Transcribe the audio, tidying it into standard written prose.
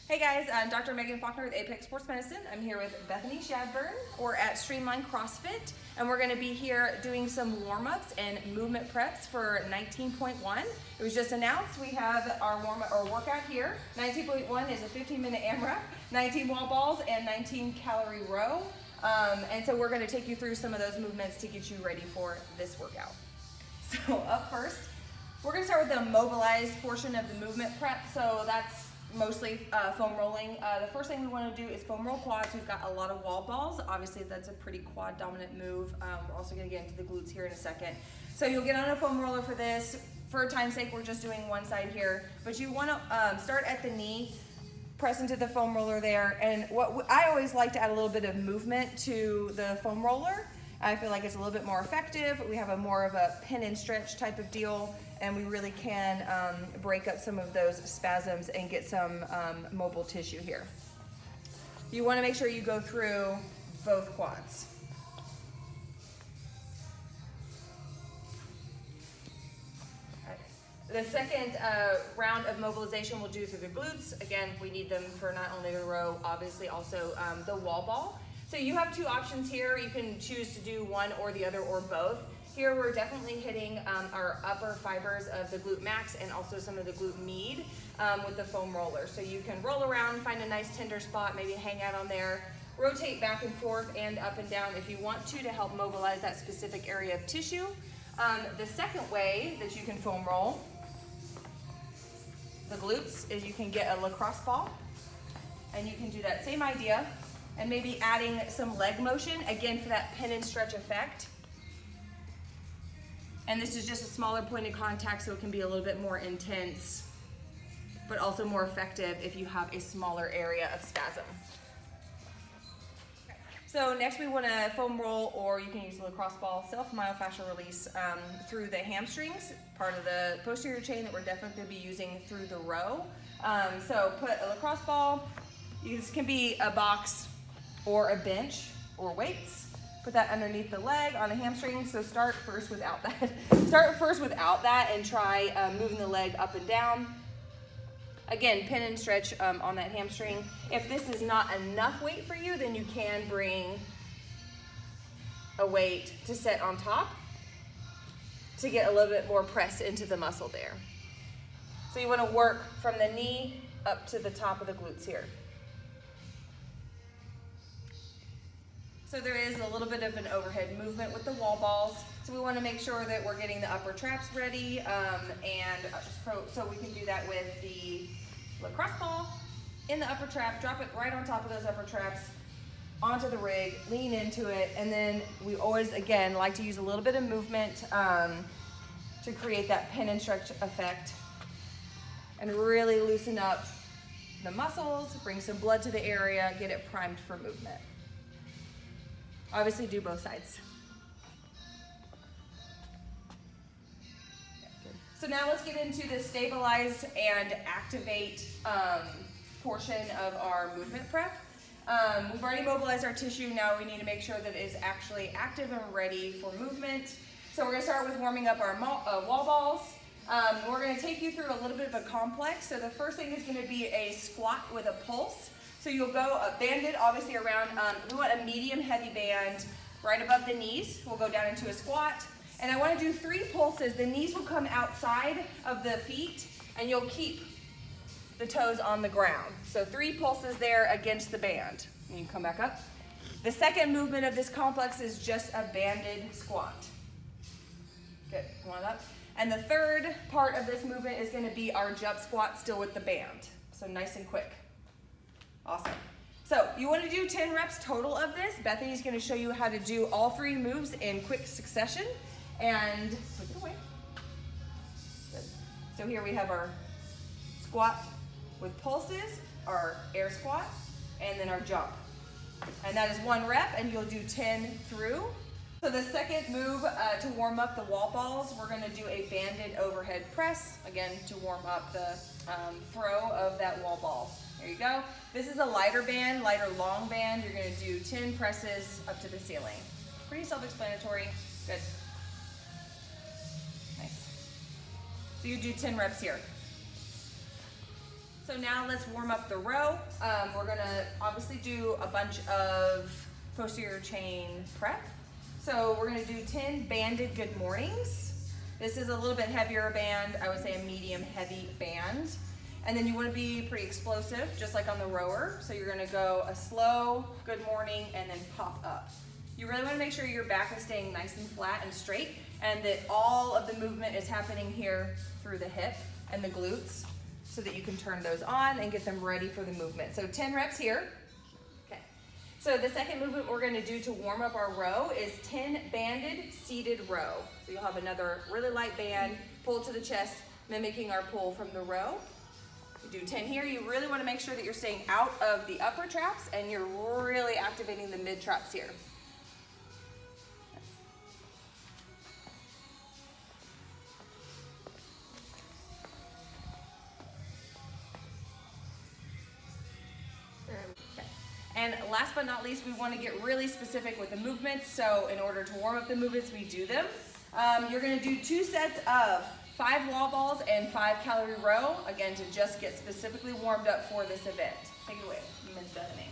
Hey guys, I'm Dr. Megan Faulkner with Apex Sports Medicine. I'm here with Bethany Shadburn. We're at Streamline CrossFit, and we're gonna be here doing some warm-ups and movement preps for 19.1. It was just announced we have our workout here. 19.1 is a 15-minute AMRAP, 19 wall balls, and 19 calorie row. And so we're gonna take you through some of those movements to get you ready for this workout. So up first, we're gonna start with the mobilized portion of the movement prep. So that's mostly foam rolling. The first thing we want to do is foam roll quads. We've got a lot of wall balls. Obviously that's a pretty quad dominant move. We're also going to get into the glutes here in a second. So you'll get on a foam roller for this. For time's sake, we're just doing one side here, but you want to start at the knee, press into the foam roller there. And I always like to add a little bit of movement to the foam roller. I feel like it's a little bit more effective. We have more of a pin and stretch type of deal, and we really can break up some of those spasms and get some mobile tissue here. You want to make sure you go through both quads. The second round of mobilization we'll do through the glutes. Again, we need them for not only the row, obviously also the wall ball. So you have two options here. You can choose to do one or the other or both. Here we're definitely hitting our upper fibers of the glute max and also some of the glute med with the foam roller. So you can roll around, find a nice tender spot, maybe hang out on there, rotate back and forth and up and down if you want to help mobilize that specific area of tissue. The second way that you can foam roll the glutes is you can get a lacrosse ball, and you can do that same idea and maybe adding some leg motion, again for that pin and stretch effect. And this is just a smaller point of contact, so it can be a little bit more intense, but also more effective if you have a smaller area of spasm. So next we want to foam roll, or you can use the lacrosse ball, self-myofascial release through the hamstrings, part of the posterior chain that we're definitely going to be using through the row. So put a lacrosse ball, this can be a box or a bench or weights. Put that underneath the leg on a hamstring. So start first without that. Start first without that and try moving the leg up and down. Again, pin and stretch on that hamstring. If this is not enough weight for you, then you can bring a weight to set on top to get a little bit more press into the muscle there. So you want to work from the knee up to the top of the glutes here. So there is a little bit of an overhead movement with the wall balls. So we want to make sure that we're getting the upper traps ready, so we can do that with the lacrosse ball in the upper trap, drop it right on top of those upper traps, onto the rig, lean into it, and then we always, again, like to use a little bit of movement to create that pin and stretch effect and really loosen up the muscles, bring some blood to the area, get it primed for movement. Obviously do both sides. So now let's get into the stabilize and activate portion of our movement prep. We've already mobilized our tissue. Now we need to make sure that it is actually active and ready for movement. So we're going to start with warming up our wall balls. We're going to take you through a little bit of a complex. So the first thing is going to be a squat with a pulse. So you'll go banded obviously around, we want a medium heavy band right above the knees. We'll go down into a squat. And I want to do 3 pulses. The knees will come outside of the feet and you'll keep the toes on the ground. So 3 pulses there against the band. And you come back up. The second movement of this complex is just a banded squat. Good, come on up. And the third part of this movement is going to be our jump squat still with the band. So nice and quick. Awesome. So you want to do 10 reps total of this. Bethany's going to show you how to do all 3 moves in quick succession. And put it away. Good. So here we have our squat with pulses, our air squat, and then our jump. And that is 1 rep, and you'll do 10 through. So the second move to warm up the wall balls, we're going to do a banded overhead press, again to warm up the throw of that wall ball. There you go. This is a lighter band, lighter long band. You're going to do 10 presses up to the ceiling. Pretty self-explanatory. Good. Nice. So you do 10 reps here. So now let's warm up the row. We're gonna obviously do a bunch of posterior chain prep. So we're gonna do 10 banded good mornings. This is a little bit heavier band. I would say a medium heavy band. And then you wanna be pretty explosive, just like on the rower. So you're gonna go a slow good morning and then pop up. You really wanna make sure your back is staying nice and flat and straight, and that all of the movement is happening here through the hip and the glutes, so that you can turn those on and get them ready for the movement. So 10 reps here. Okay. So the second movement we're gonna do to warm up our row is 10 banded seated row. So you'll have another really light band, pull to the chest, mimicking our pull from the row. You do 10 here. You really wanna make sure that you're staying out of the upper traps and you're really activating the mid traps here. And last but not least, we want to get really specific with the movements. So in order to warm up the movements, we do them. You're going to do 2 sets of 5 wall balls and 5 calorie row, again, to just get specifically warmed up for this event. Take it away, Ms. Bethany.